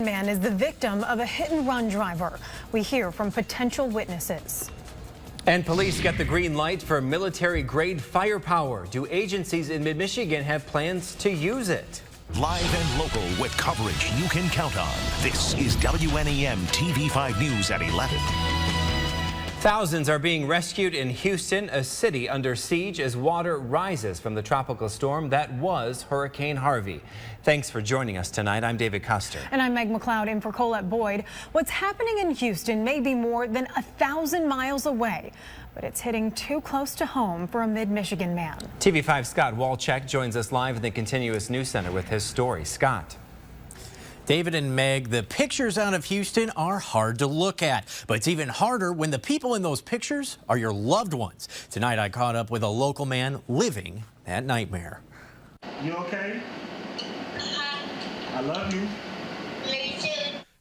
Man is the victim of a hit-and-run driver. We hear from potential witnesses. And police get the green light for military-grade firepower. Do agencies in mid-Michigan have plans to use it? Live and local with coverage you can count on. This is WNEM-TV5 News at 11. Thousands are being rescued in Houston, a city under siege as water rises from the tropical storm that was Hurricane Harvey. Thanks for joining us tonight. I'm David Custer. And I'm Meg McLeod in for Colette Boyd. What's happening in Houston may be more than 1,000 miles away, but it's hitting too close to home for a mid-Michigan man. TV5 Scott Walczak joins us live in the Continuous News Center with his story. Scott. David and Meg, the pictures out of Houston are hard to look at, but it's even harder when the people in those pictures are your loved ones. Tonight, I caught up with a local man living that nightmare. You okay? I love you.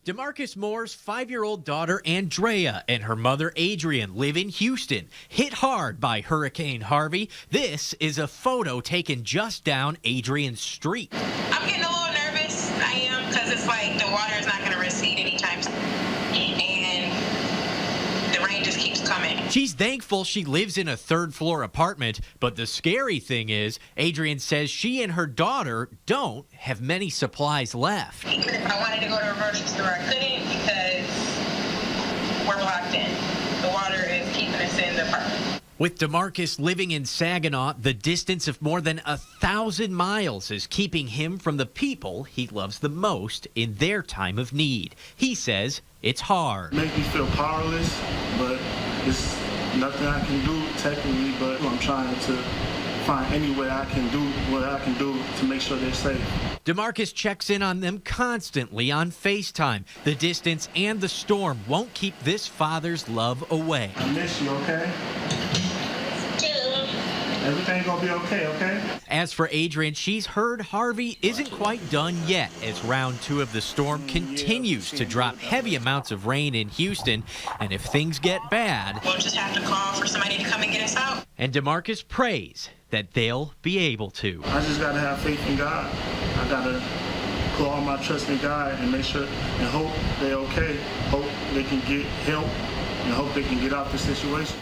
DeMarcus Moore's 5-year-old daughter Andrea and her mother Adrian live in Houston, hit hard by Hurricane Harvey. This is a photo taken just down Adrian's street. I'm getting a little nervous. I am, because it's like the water is not going to recede anytime soon, and the rain just keeps coming. She's thankful she lives in a third-floor apartment, but the scary thing is, Adrian says she and her daughter don't have many supplies left. Even if I wanted to go to a grocery store, I couldn't because we're locked in. The water is keeping us in the apartment. With DeMarcus living in Saginaw, the distance of more than 1,000 miles is keeping him from the people he loves the most in their time of need. He says it's hard. It makes me feel powerless, but it's nothing I can do technically, but I'm trying to find any way I can do what I can do to make sure they're safe. DeMarcus checks in on them constantly on FaceTime. The distance and the storm won't keep this father's love away. I miss you, okay? Everything gonna be okay, okay? As for Adrian, she's heard Harvey isn't quite done yet as round 2 of the storm continues to drop heavy amounts of rain in Houston. And if things get bad, We'll just have to call for somebody to come and get us out. and DeMarcus prays that they'll be able to. I just gotta have faith in God. I gotta put all my trust in God and make sure and hope they're okay. Hope they can get help and hope they can get out the situation.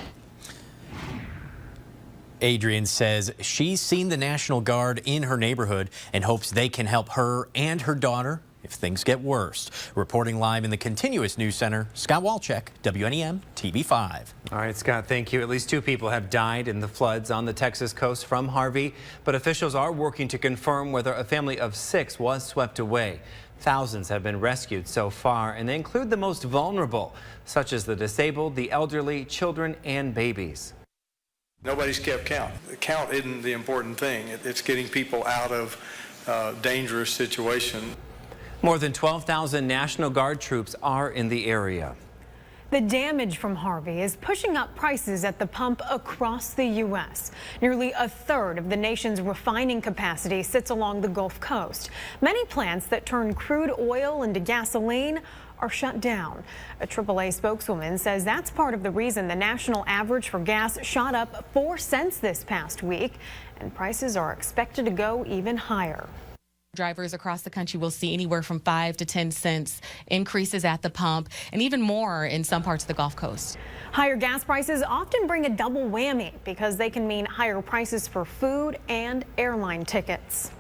Adrian says she's seen the National Guard in her neighborhood and hopes they can help her and her daughter if things get worse. Reporting live in the Continuous News Center, Scott Walczak, WNEM-TV5. All right, Scott, thank you. At least 2 people have died in the floods on the Texas coast from Harvey, but officials are working to confirm whether a family of 6 was swept away. Thousands have been rescued so far, and they include the most vulnerable, such as the disabled, the elderly, children, and babies. Nobody's kept count. The count isn't the important thing. It's getting people out of dangerous situation. More than 12,000 National Guard troops are in the area. The damage from Harvey is pushing up prices at the pump across the U.S. Nearly 1/3 of the nation's refining capacity sits along the Gulf Coast. Many plants that turn crude oil into gasoline are shut down. A AAA spokeswoman says that's part of the reason the national average for gas shot up 4 cents this past week, and prices are expected to go even higher. Drivers across the country will see anywhere from 5 to 10 cents increases at the pump, and even more in some parts of the Gulf Coast. Higher gas prices often bring a double whammy because they can mean higher prices for food and airline tickets.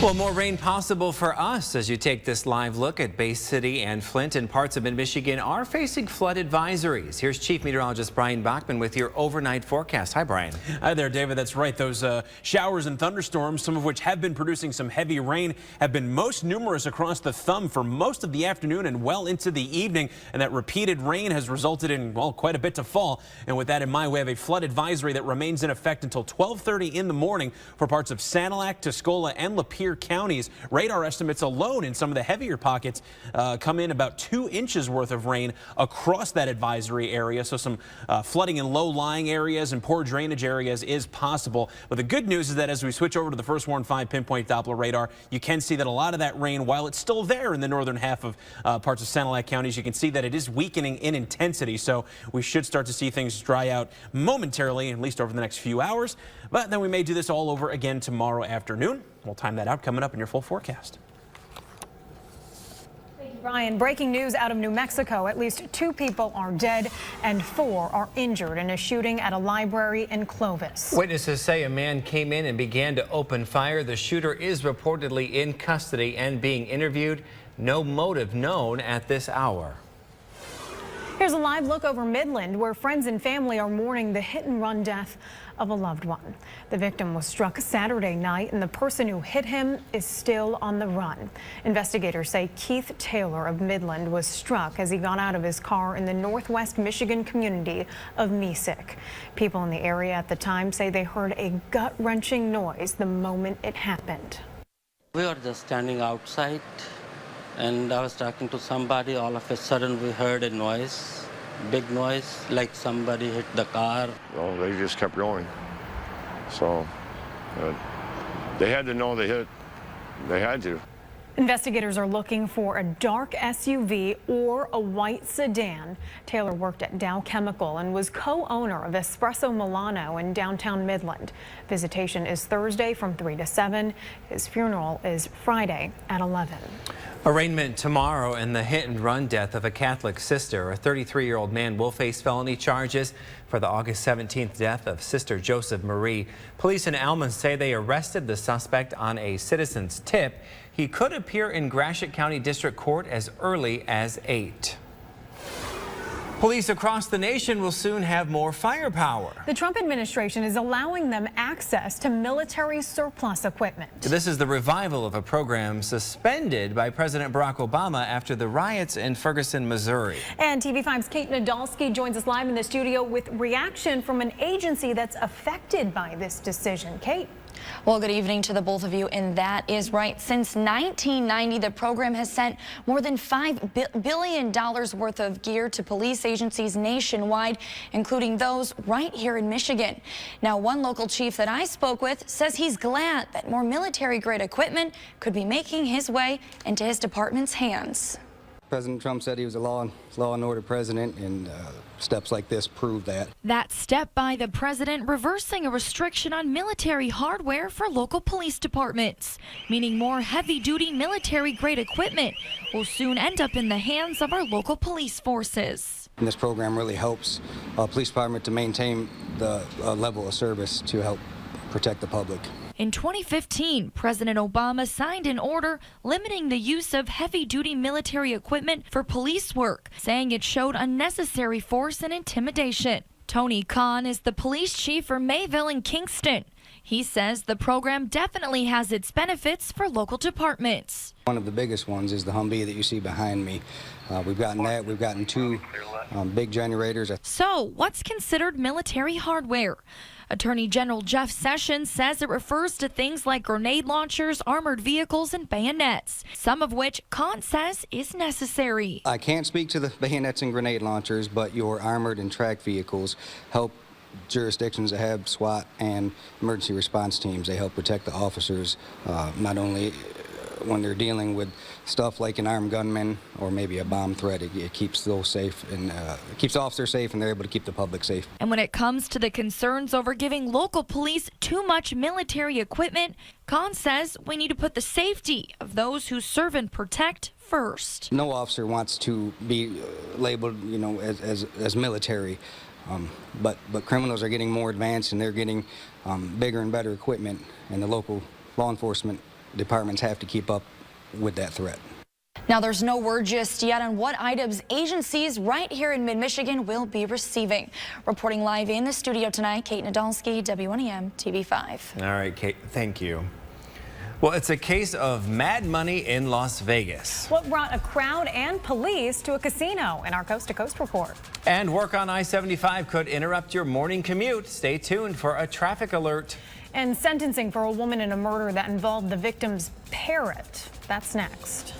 Well, more rain possible for us as you take this live look at Bay City and Flint, and parts of mid-Michigan are facing flood advisories. Here's Chief Meteorologist Brian Bachman with your overnight forecast. Hi, Brian. Hi there, David. That's right. Those showers and thunderstorms, some of which have been producing some heavy rain, have been most numerous across the thumb for most of the afternoon and well into the evening. And that repeated rain has resulted in, well, quite a bit to fall. And with that in mind, we have a flood advisory that remains in effect until 12:30 in the morning for parts of Sanilac, Tuscola, and Lapeer counties. Radar estimates alone in some of the heavier pockets come in about 2 inches worth of rain across that advisory area. So some flooding in low-lying areas and poor drainage areas is possible. But the good news is that as we switch over to the First Warn 5 pinpoint Doppler radar, you can see that a lot of that rain, while it's still there in the northern half of parts of Sanilac counties, you can see that it is weakening in intensity. So we should start to see things dry out momentarily, at least over the next few hours. But then we may do this all over again tomorrow afternoon. We'll time that out coming up in your full forecast. Brian, breaking news out of New Mexico. At least 2 people are dead and 4 are injured in a shooting at a library in Clovis. Witnesses say a man came in and began to open fire. The shooter is reportedly in custody and being interviewed. No motive known at this hour. Here's a live look over Midland, where friends and family are mourning the hit-and-run death of a loved one. The victim was struck Saturday night, and the person who hit him is still on the run. Investigators say Keith Taylor of Midland was struck as he got out of his car in the northwest Michigan community of Mesick. People in the area at the time say they heard a gut-wrenching noise the moment it happened. We were just standing outside, and I was talking to somebody. All of a sudden we heard a noise, big noise, like somebody hit the car. Well, they just kept going. So they had to know they hit. They had to. Investigators are looking for a dark SUV or a white sedan. Taylor worked at Dow Chemical and was co-owner of Espresso Milano in downtown Midland. Visitation is Thursday from 3 to 7. His funeral is Friday at 11. Arraignment tomorrow in the hit-and-run death of a Catholic sister. A 33-year-old man will face felony charges for the August 17th death of Sister Joseph Marie. Police in Alma say they arrested the suspect on a citizen's tip. He could appear in Gratiot County District Court as early as 8. Police across the nation will soon have more firepower. The Trump administration is allowing them access to military surplus equipment. This is the revival of a program suspended by President Barack Obama after the riots in Ferguson, Missouri. And TV5's Kate Nadolski joins us live in the studio with reaction from an agency that's affected by this decision. Kate? Well, good evening to the both of you, and that is right. Since 1990, the program has sent more than $5 billion worth of gear to police agencies nationwide, including those right here in Michigan. Now, one local chief that I spoke with says he's glad that more military-grade equipment could be making his way into his department's hands. President Trump said he was a law and order president, and steps like this prove that. That step by the president reversing a restriction on military hardware for local police departments, meaning more heavy-duty military-grade equipment will soon end up in the hands of our local police forces. And this program really helps police department to maintain the level of service to help protect the public. In 2015, President Obama signed an order limiting the use of heavy-duty military equipment for police work, saying it showed unnecessary force and intimidation. Tony Kahn is the police chief for Mayville and Kingston. He says the program definitely has its benefits for local departments. One of the biggest ones is the Humvee that you see behind me. We've gotten that. We've gotten 2 big generators. So, what's considered military hardware? Attorney General Jeff Sessions says it refers to things like grenade launchers, armored vehicles, and bayonets, some of which Kahn says is necessary. I can't speak to the bayonets and grenade launchers, but your armored and tracked vehicles help jurisdictions that have SWAT and emergency response teams. They help protect the officers, not only when they're dealing with stuff like an armed gunman or maybe a bomb threat. It keeps those safe and keeps the officers safe, and they're able to keep the public safe. And when it comes to the concerns over giving local police too much military equipment, Kahn says we need to put the safety of those who serve and protect first. No officer wants to be labeled, as military. But criminals are getting more advanced, and they're getting bigger and better equipment, and the local law enforcement departments have to keep up with that threat. Now, there's no word just yet on what items agencies right here in mid-Michigan will be receiving. Reporting live in the studio tonight, Kate Nadolski, WNEM-TV5. All right, Kate, thank you. Well, it's a case of mad money in Las Vegas. What brought a crowd and police to a casino in our Coast to Coast report. And work on I-75 could interrupt your morning commute. Stay tuned for a traffic alert. And sentencing for a woman in a murder that involved the victim's parrot. That's next.